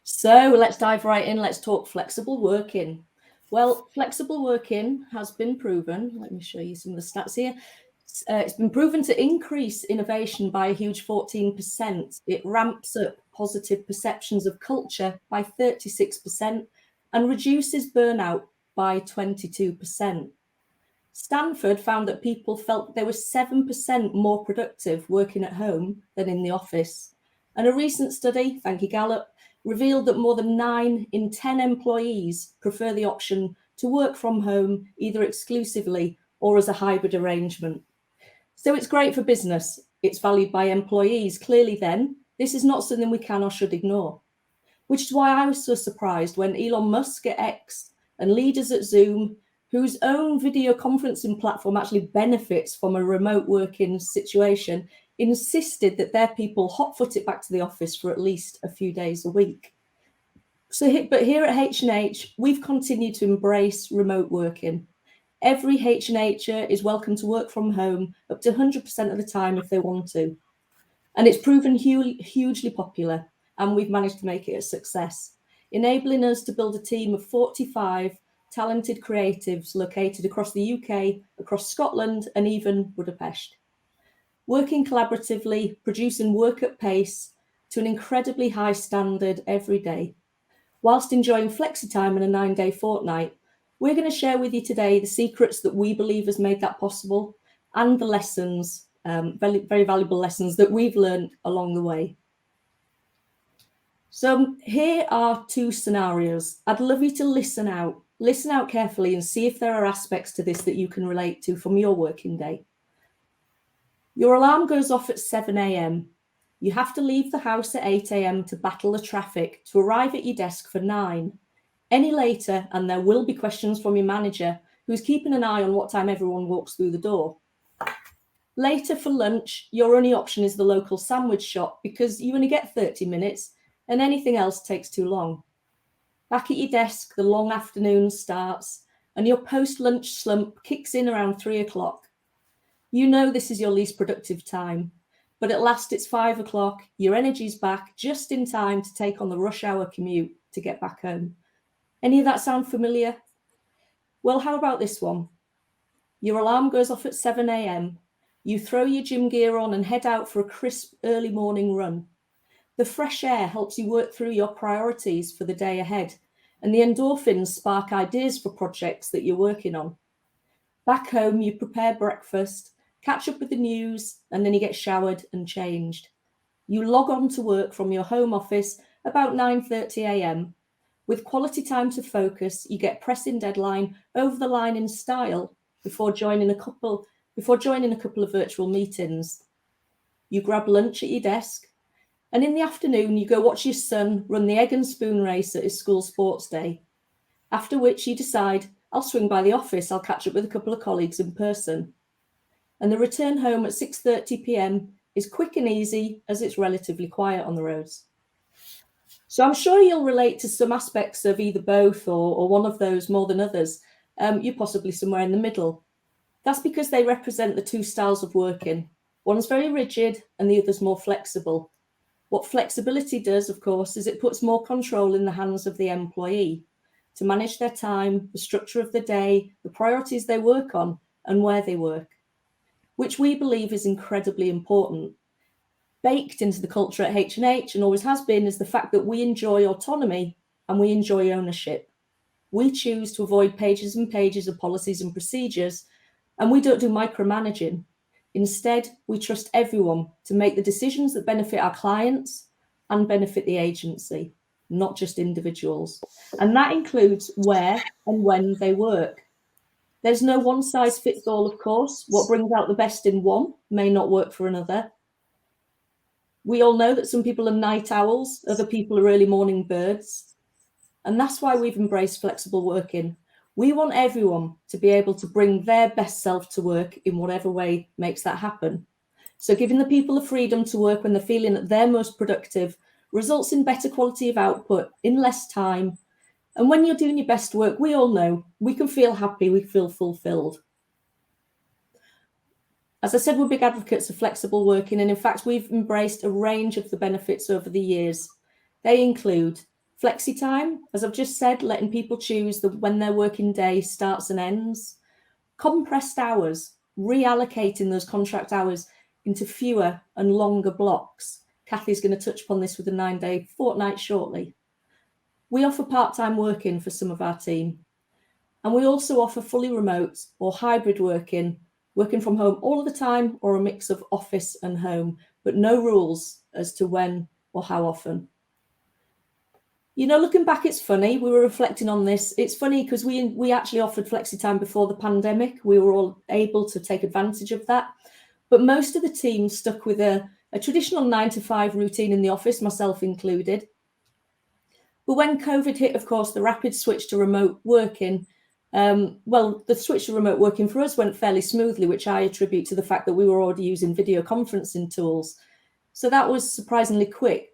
So let's dive right in. Let's talk flexible working. Well, flexible working has been proven. Let me show you some of the stats here. It's been proven to increase innovation by a huge 14%. It ramps up positive perceptions of culture by 36% and reduces burnout by 22%. Stanford found that people felt they were 7% more productive working at home than in the office. And a recent study, thank you Gallup, revealed that more than 9 in 10 employees prefer the option to work from home either exclusively or as a hybrid arrangement. So it's great for business. It's valued by employees. Clearly then, this is not something we can or should ignore. Which is why I was so surprised when Elon Musk at X and leaders at Zoom, whose own video conferencing platform actually benefits from a remote working situation, insisted that their people hot-foot it back to the office for at least a few days a week. But here at H&H, we've continued to embrace remote working. Every H&Her is welcome to work from home up to 100% of the time if they want to. And it's proven hugely popular, and we've managed to make it a success, enabling us to build a team of 45 talented creatives located across the UK, across Scotland, and even Budapest. Working collaboratively, producing work at pace to an incredibly high standard every day. Whilst enjoying flexi time and a 9-day fortnight, we're going to share with you today the secrets that we believe has made that possible and the lessons, very, very valuable lessons that we've learned along the way. So here are 2 scenarios. I'd love you to listen out carefully and see if there are aspects to this that you can relate to from your working day. Your alarm goes off at 7 a.m. You have to leave the house at 8 a.m. to battle the traffic to arrive at your desk for 9. Any later, and there will be questions from your manager, who's keeping an eye on what time everyone walks through the door. Later for lunch, your only option is the local sandwich shop because you only get 30 minutes and anything else takes too long. Back at your desk, the long afternoon starts and your post-lunch slump kicks in around 3 o'clock. You know this is your least productive time, but at last it's 5 o'clock, your energy's back just in time to take on the rush hour commute to get back home. Any of that sound familiar? Well, how about this one? Your alarm goes off at 7 a.m. You throw your gym gear on and head out for a crisp early morning run. The fresh air helps you work through your priorities for the day ahead, and the endorphins spark ideas for projects that you're working on. Back home, you prepare breakfast, catch up with the news, and then you get showered and changed. You log on to work from your home office about 9:30 a.m. With quality time to focus, you get pressing deadline over the line in style before joining a couple of virtual meetings. You grab lunch at your desk, and in the afternoon, you go watch your son run the egg and spoon race at his school sports day. After which you decide, I'll swing by the office, I'll catch up with a couple of colleagues in person. And the return home at 6:30 p.m. is quick and easy as it's relatively quiet on the roads. So I'm sure you'll relate to some aspects of either both or one of those more than others. You're possibly somewhere in the middle. That's because they represent the 2 styles of working. One's very rigid and the other's more flexible. What flexibility does, of course, is it puts more control in the hands of the employee to manage their time, the structure of the day, the priorities they work on, and where they work, which we believe is incredibly important. Baked into the culture at H&H and always has been is the fact that we enjoy autonomy and we enjoy ownership. We choose to avoid pages and pages of policies and procedures, and we don't do micromanaging. Instead, we trust everyone to make the decisions that benefit our clients and benefit the agency, not just individuals. And that includes where and when they work. There's no one size fits all, of course. What brings out the best in one may not work for another. We all know that some people are night owls, other people are early morning birds. And that's why we've embraced flexible working. We want everyone to be able to bring their best self to work in whatever way makes that happen. So giving the people the freedom to work when they're feeling that they're most productive results in better quality of output in less time. And when you're doing your best work, we all know we can feel happy, we feel fulfilled. As I said, we're big advocates of flexible working, and in fact, we've embraced a range of the benefits over the years. They include Flexi time, as I've just said, letting people choose when their working day starts and ends. Compressed hours, reallocating those contract hours into fewer and longer blocks. Cathy's going to touch upon this with a 9-day fortnight shortly. We offer part-time working for some of our team. And we also offer fully remote or hybrid working from home all of the time, or a mix of office and home, but no rules as to when or how often. You know, looking back, it's funny. We were reflecting on this. It's funny because we actually offered flexi time before the pandemic. We were all able to take advantage of that. But most of the team stuck with a traditional 9-to-5 routine in the office, myself included. But when COVID hit, of course, the rapid switch to remote working, the switch to remote working for us went fairly smoothly, which I attribute to the fact that we were already using video conferencing tools. So that was surprisingly quick.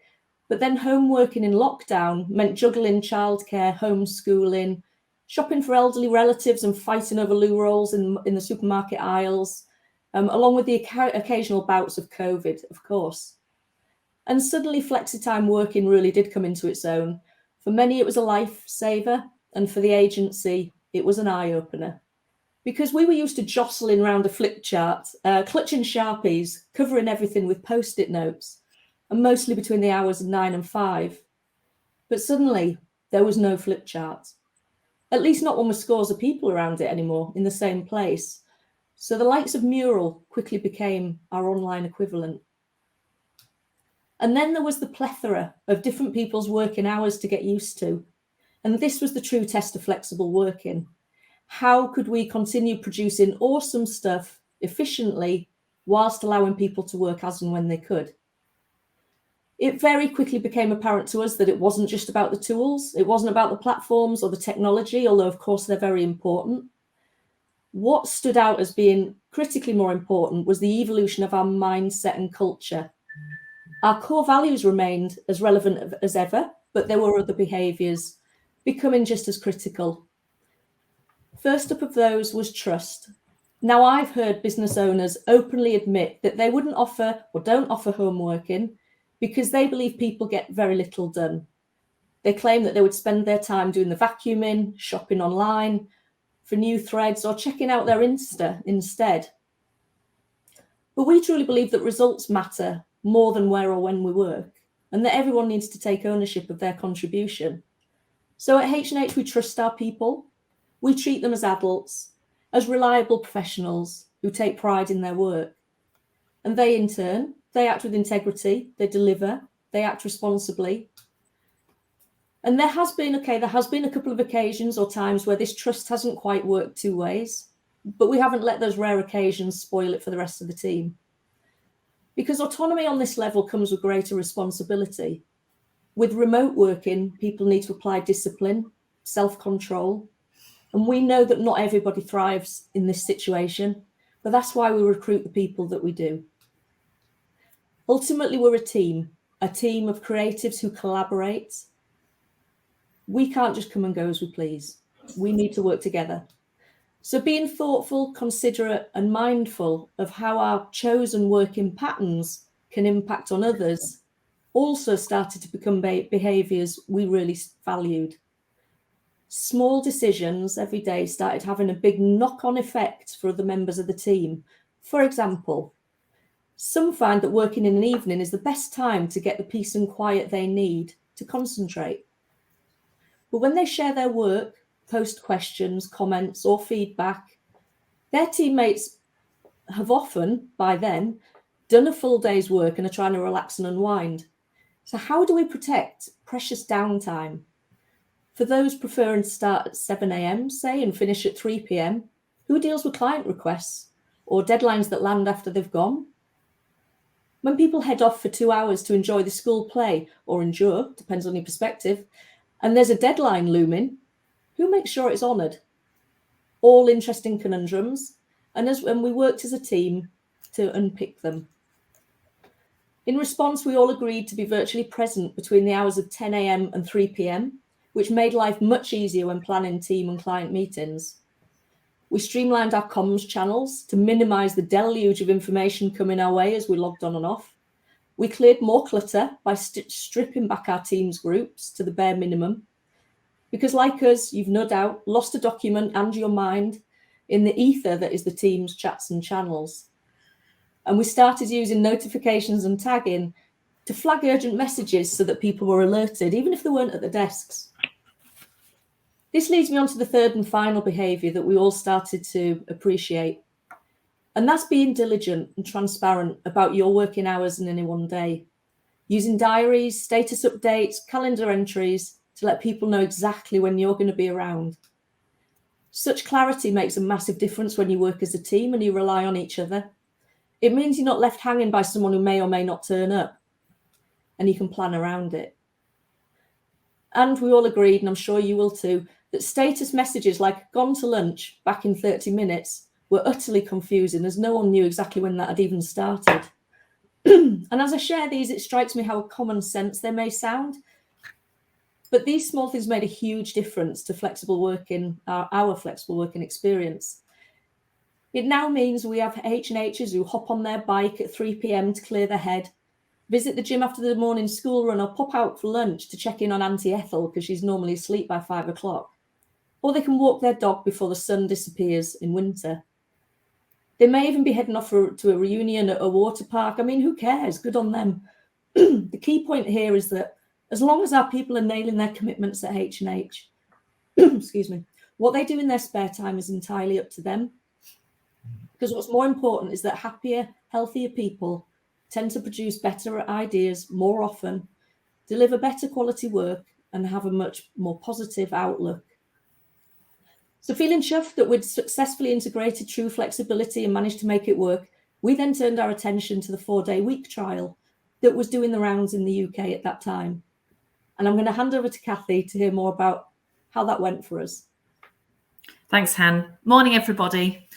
But then home working in lockdown meant juggling childcare, homeschooling, shopping for elderly relatives and fighting over loo rolls in the supermarket aisles, along with the occasional bouts of COVID, of course. And suddenly flexi-time working really did come into its own. For many, it was a lifesaver, and for the agency, it was an eye-opener. Because we were used to jostling around a flip chart, clutching Sharpies, covering everything with Post-it notes, and mostly between the hours of 9 and 5. But suddenly, there was no flip chart. At least not when with scores of people around it anymore in the same place. So the likes of Mural quickly became our online equivalent. And then there was the plethora of different people's working hours to get used to. And this was the true test of flexible working. How could we continue producing awesome stuff efficiently whilst allowing people to work as and when they could? It very quickly became apparent to us that it wasn't just about the tools. It wasn't about the platforms or the technology, although of course they're very important. What stood out as being critically more important was the evolution of our mindset and culture. Our core values remained as relevant as ever, but there were other behaviours becoming just as critical. First up of those was trust. Now, I've heard business owners openly admit that they wouldn't offer or don't offer home working because they believe people get very little done. They claim that they would spend their time doing the vacuuming, shopping online for new threads, or checking out their Insta instead. But we truly believe that results matter more than where or when we work, and that everyone needs to take ownership of their contribution. So at H&H, we trust our people. We treat them as adults, as reliable professionals who take pride in their work. And they, in turn, they act with integrity, they deliver, they act responsibly. And there has been a couple of occasions or times where this trust hasn't quite worked two ways, but we haven't let those rare occasions spoil it for the rest of the team. Because autonomy on this level comes with greater responsibility. With remote working, people need to apply discipline, self-control, and we know that not everybody thrives in this situation, but that's why we recruit the people that we do. Ultimately, we're a team of creatives who collaborate. We can't just come and go as we please. We need to work together. So being thoughtful, considerate, and mindful of how our chosen working patterns can impact on others also started to become behaviours we really valued. Small decisions every day started having a big knock-on effect for other members of the team. For example, some find that working in an evening is the best time to get the peace and quiet they need to concentrate. But when they share their work, post questions, comments, or feedback, their teammates have often, by then, done a full day's work and are trying to relax and unwind. So how do we protect precious downtime? For those preferring to start at 7 a.m., say, and finish at 3 p.m., who deals with client requests or deadlines that land after they've gone? When people head off for 2 hours to enjoy the school play or endure, depends on your perspective, and there's a deadline looming, who makes sure it's honoured? All interesting conundrums, and we worked as a team to unpick them. In response, we all agreed to be virtually present between the hours of 10 a.m. and 3 p.m, which made life much easier when planning team and client meetings. We streamlined our comms channels to minimise the deluge of information coming our way as we logged on and off. We cleared more clutter by stripping back our Teams groups to the bare minimum. Because like us, you've no doubt lost a document and your mind in the ether that is the Teams chats and channels. And we started using notifications and tagging to flag urgent messages so that people were alerted, even if they weren't at the desks. This leads me on to the third and final behaviour that we all started to appreciate. And that's being diligent and transparent about your working hours in any one day, using diaries, status updates, calendar entries to let people know exactly when you're going to be around. Such clarity makes a massive difference when you work as a team and you rely on each other. It means you're not left hanging by someone who may or may not turn up, and you can plan around it. And we all agreed, and I'm sure you will too, that status messages like "gone to lunch" back in 30 minutes were utterly confusing, as no one knew exactly when that had even started. And as I share these, it strikes me how common sense they may sound, but these small things made a huge difference to flexible working, our flexible working experience. It now means we have H&Hs who hop on their bike at 3 p.m. to clear their head, visit the gym after the morning school run, or pop out for lunch to check in on Auntie Ethel because she's normally asleep by 5 o'clock. Or they can walk their dog before the sun disappears in winter. They may even be heading off to a reunion at a water park. I mean, who cares? Good on them. The key point here is that as long as our people are nailing their commitments at H&H, excuse me, what they do in their spare time is entirely up to them. Because what's more important is that happier, healthier people tend to produce better ideas more often, deliver better quality work, and have a much more positive outlook. So feeling chuffed that we'd successfully integrated true flexibility and managed to make it work, we then turned our attention to the 4-day week trial that was doing the rounds in the UK at that time. And I'm going to hand over to Cathy to hear more about how that went for us. Thanks, Han. Morning, everybody.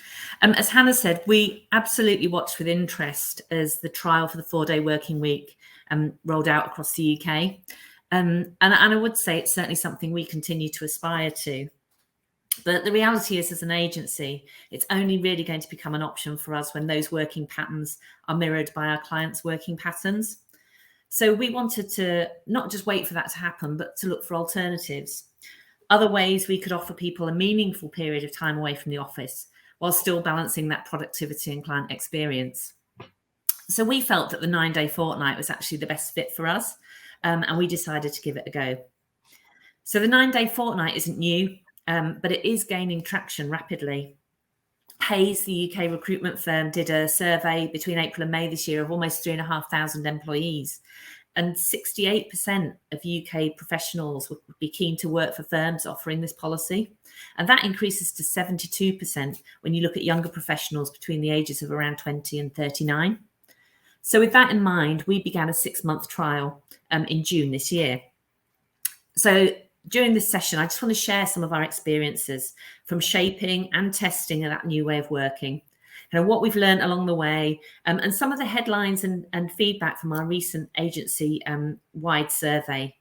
As Hannah said, we absolutely watched with interest as the trial for the 4-day working week rolled out across the UK. And I would say it's certainly something we continue to aspire to. But the reality is, as an agency, it's only really going to become an option for us when those working patterns are mirrored by our clients' working patterns. So we wanted to not just wait for that to happen, but to look for alternatives. Other ways we could offer people a meaningful period of time away from the office while still balancing that productivity and client experience. So we felt that the 9-day fortnight was actually the best fit for us, and we decided to give it a go. So the 9-day fortnight isn't new, but it is gaining traction rapidly. Hayes, the UK recruitment firm, did a survey between April and May this year of almost 3,500 employees. And 68% of UK professionals would be keen to work for firms offering this policy. And that increases to 72% when you look at younger professionals between the ages of around 20 and 39. So with that in mind, we began a 6-month trial in June this year. So during this session, I just want to share some of our experiences from shaping and testing of that new way of working, what we've learned along the way, and some of the headlines and feedback from our recent agency-wide survey,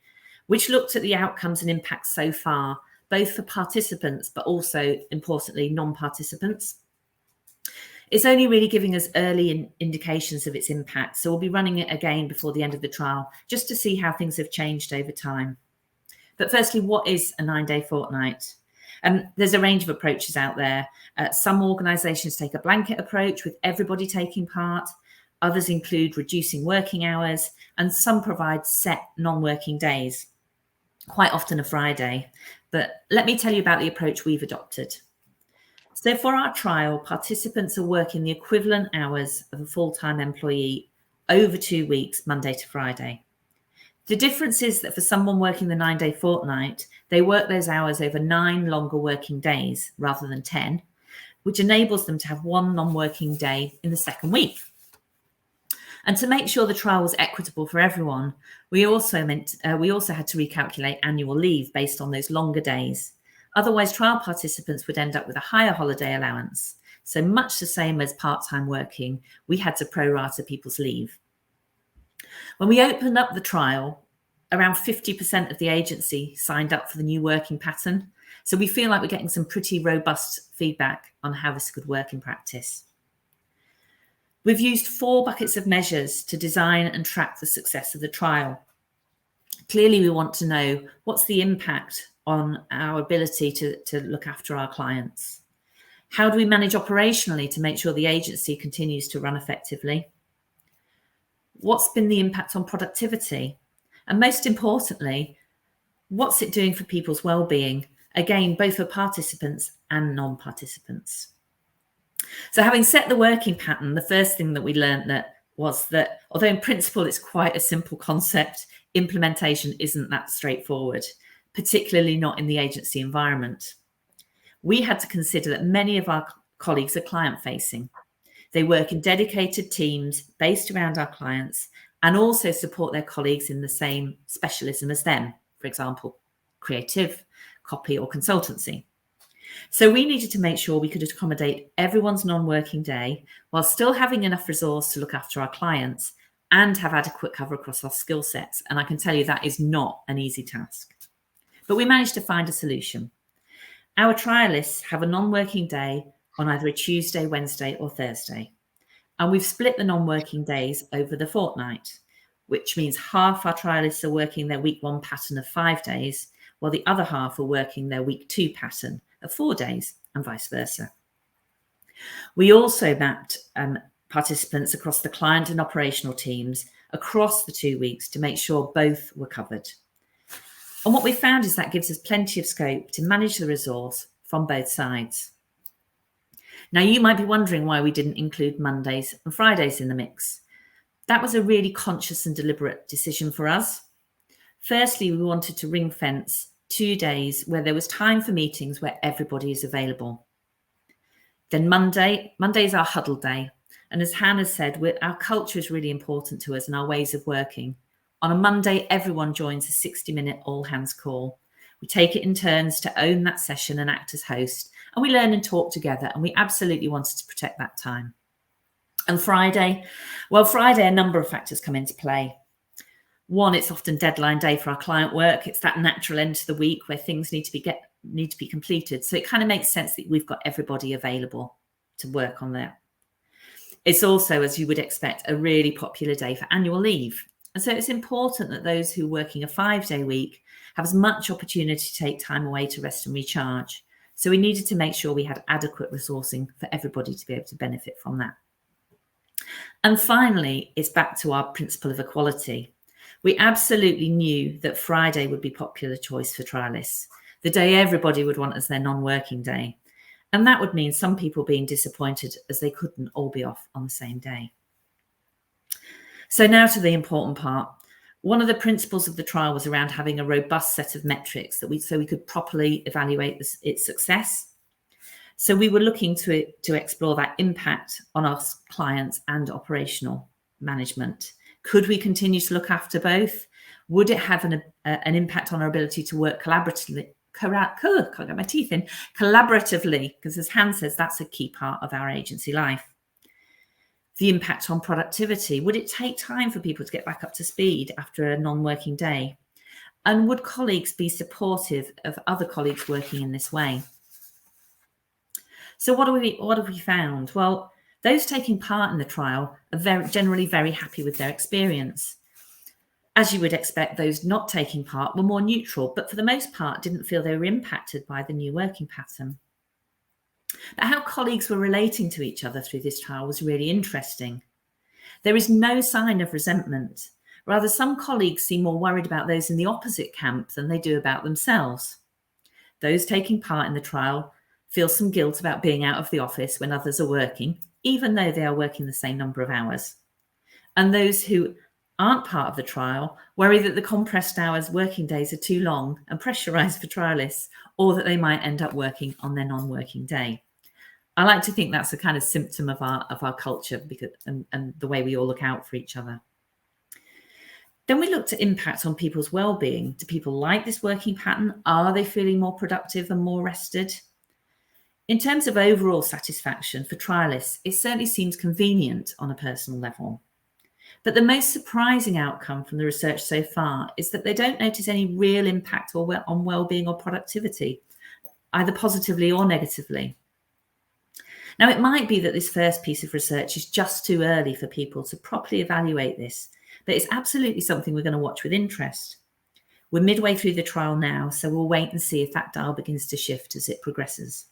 which looked at the outcomes and impacts so far, both for participants, but also, importantly, non-participants. It's only really giving us early indications of its impact, so we'll be running it again before the end of the trial, just to see how things have changed over time. But firstly, what is a 9-day fortnight? There's a range of approaches out there. Some organisations take a blanket approach with everybody taking part. Others include reducing working hours, and some provide set non-working days, quite often a Friday. But let me tell you about the approach we've adopted. So for our trial, participants are working the equivalent hours of a full-time employee over 2 weeks, Monday to Friday. The difference is that for someone working the 9-day fortnight, they work those hours over 9 longer working days rather than 10, which enables them to have 1 non-working day in the second week. And to make sure the trial was equitable for everyone, we also had to recalculate annual leave based on those longer days. Otherwise, trial participants would end up with a higher holiday allowance. So much the same as part-time working, we had to prorata people's leave. When we opened up the trial, around 50% of the agency signed up for the new working pattern. So we feel like we're getting some pretty robust feedback on how this could work in practice. We've used 4 buckets of measures to design and track the success of the trial. Clearly, we want to know what's the impact on our ability to look after our clients. How do we manage operationally to make sure the agency continues to run effectively? What's been the impact on productivity? And most importantly, what's it doing for people's well-being? Again, both for participants and non-participants. So having set the working pattern, the first thing that we learned was that although in principle it's quite a simple concept, implementation isn't that straightforward, particularly not in the agency environment. We had to consider that many of our colleagues are client-facing. They work in dedicated teams based around our clients and also support their colleagues in the same specialism as them, for example, creative, copy or consultancy. So we needed to make sure we could accommodate everyone's non-working day while still having enough resource to look after our clients and have adequate cover across our skill sets. And I can tell you that is not an easy task. But we managed to find a solution. Our trialists have a non-working day on either a Tuesday, Wednesday or Thursday. And we've split the non-working days over the fortnight, which means half our trialists are working their week 1 pattern of 5 days, while the other half are working their week 2 pattern of 4 days and vice versa. We also mapped participants across the client and operational teams across the 2 weeks to make sure both were covered. And what we found is that gives us plenty of scope to manage the resource from both sides. Now, you might be wondering why we didn't include Mondays and Fridays in the mix. That was a really conscious and deliberate decision for us. Firstly, we wanted to ring fence 2 days where there was time for meetings where everybody is available. Then Monday is our huddle day. And as Hannah said, our culture is really important to us and our ways of working. On a Monday, everyone joins a 60-minute all-hands call. We take it in turns to own that session and act as host, and we learn and talk together, and we absolutely wanted to protect that time. And Friday, a number of factors come into play. One, it's often deadline day for our client work. It's that natural end to the week where things need to be completed. So it kind of makes sense that we've got everybody available to work on that. It's also, as you would expect, a really popular day for annual leave. And so it's important that those who are working a 5-day week have as much opportunity to take time away to rest and recharge. So we needed to make sure we had adequate resourcing for everybody to be able to benefit from that. And finally, it's back to our principle of equality. We absolutely knew that Friday would be a popular choice for trialists, the day everybody would want as their non-working day. And that would mean some people being disappointed as they couldn't all be off on the same day. So now to the important part. One of the principles of the trial was around having a robust set of metrics so we could properly evaluate its success. So we were looking to explore that impact on our clients and operational management. Could we continue to look after both? Would it have an impact on our ability to work collaboratively? Can't get my teeth in. Collaboratively, because as Han says, that's a key part of our agency life. The impact on productivity. Would it take time for people to get back up to speed after a non-working day? And would colleagues be supportive of other colleagues working in this way? So what have we found? Well, those taking part in the trial are generally very happy with their experience. As you would expect, those not taking part were more neutral, but for the most part didn't feel they were impacted by the new working pattern. But how colleagues were relating to each other through this trial was really interesting. There is no sign of resentment. Rather, some colleagues seem more worried about those in the opposite camp than they do about themselves. Those taking part in the trial feel some guilt about being out of the office when others are working, even though they are working the same number of hours. And those who aren't part of the trial worry that the compressed hours working days are too long and pressurised for trialists, or that they might end up working on their non-working day. I like to think that's a kind of symptom of our culture and the way we all look out for each other. Then we looked at impact on people's well-being. Do people like this working pattern? Are they feeling more productive and more rested? In terms of overall satisfaction for trialists, it certainly seems convenient on a personal level. But the most surprising outcome from the research so far is that they don't notice any real impact on well-being or productivity, either positively or negatively. Now, it might be that this first piece of research is just too early for people to properly evaluate this, but it's absolutely something we're going to watch with interest. We're midway through the trial now, so we'll wait and see if that dial begins to shift as it progresses.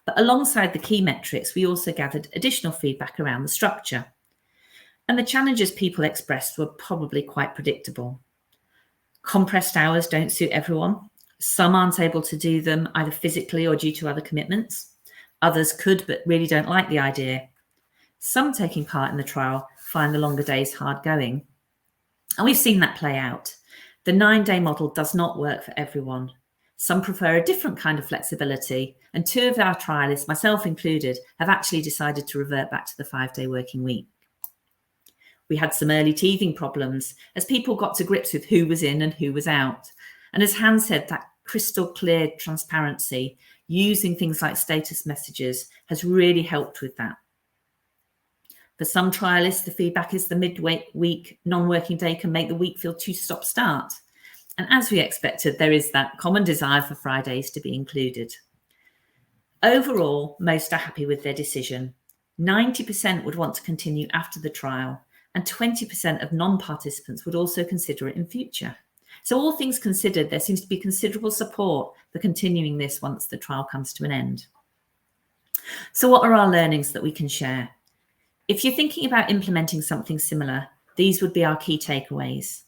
But alongside the key metrics, we also gathered additional feedback around the structure. And the challenges people expressed were probably quite predictable. Compressed hours don't suit everyone. Some aren't able to do them either physically or due to other commitments. Others could, but really don't like the idea. Some taking part in the trial find the longer days hard going. And we've seen that play out. The 9-day model does not work for everyone. Some prefer a different kind of flexibility, and 2 of our trialists, myself included, have actually decided to revert back to the 5-day working week. We had some early teething problems as people got to grips with who was in and who was out. And as Han said, that crystal clear transparency using things like status messages has really helped with that. For some trialists, the feedback is the midweek non-working day can make the week feel too stop-start. And as we expected, there is that common desire for Fridays to be included. Overall, most are happy with their decision. 90% would want to continue after the trial, and 20% of non-participants would also consider it in future. So all things considered, there seems to be considerable support for continuing this once the trial comes to an end. So what are our learnings that we can share? If you're thinking about implementing something similar, these would be our key takeaways.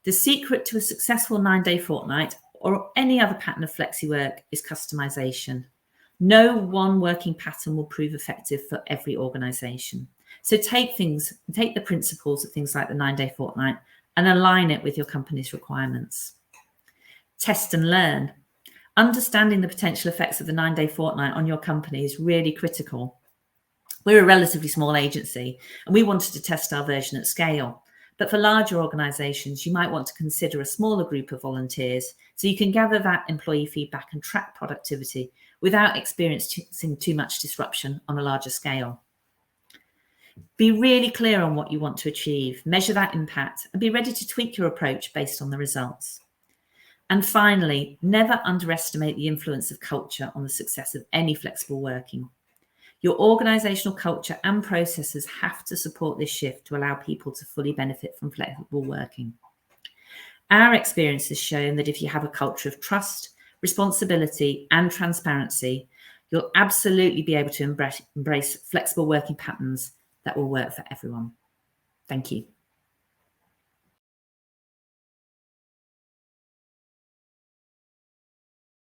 The secret to a successful 9-day fortnight or any other pattern of flexi work is customization. No one working pattern will prove effective for every organisation. So take the principles of things like the 9-day fortnight and align it with your company's requirements. Test and learn. Understanding the potential effects of the 9-day fortnight on your company is really critical. We're a relatively small agency and we wanted to test our version at scale. But for larger organisations, you might want to consider a smaller group of volunteers so you can gather that employee feedback and track productivity without experiencing too much disruption on a larger scale. Be really clear on what you want to achieve, measure that impact, and be ready to tweak your approach based on the results. And finally, never underestimate the influence of culture on the success of any flexible working. Your organisational culture and processes have to support this shift to allow people to fully benefit from flexible working. Our experience has shown that if you have a culture of trust, responsibility, and transparency, you'll absolutely be able to embrace flexible working patterns that will work for everyone. Thank you.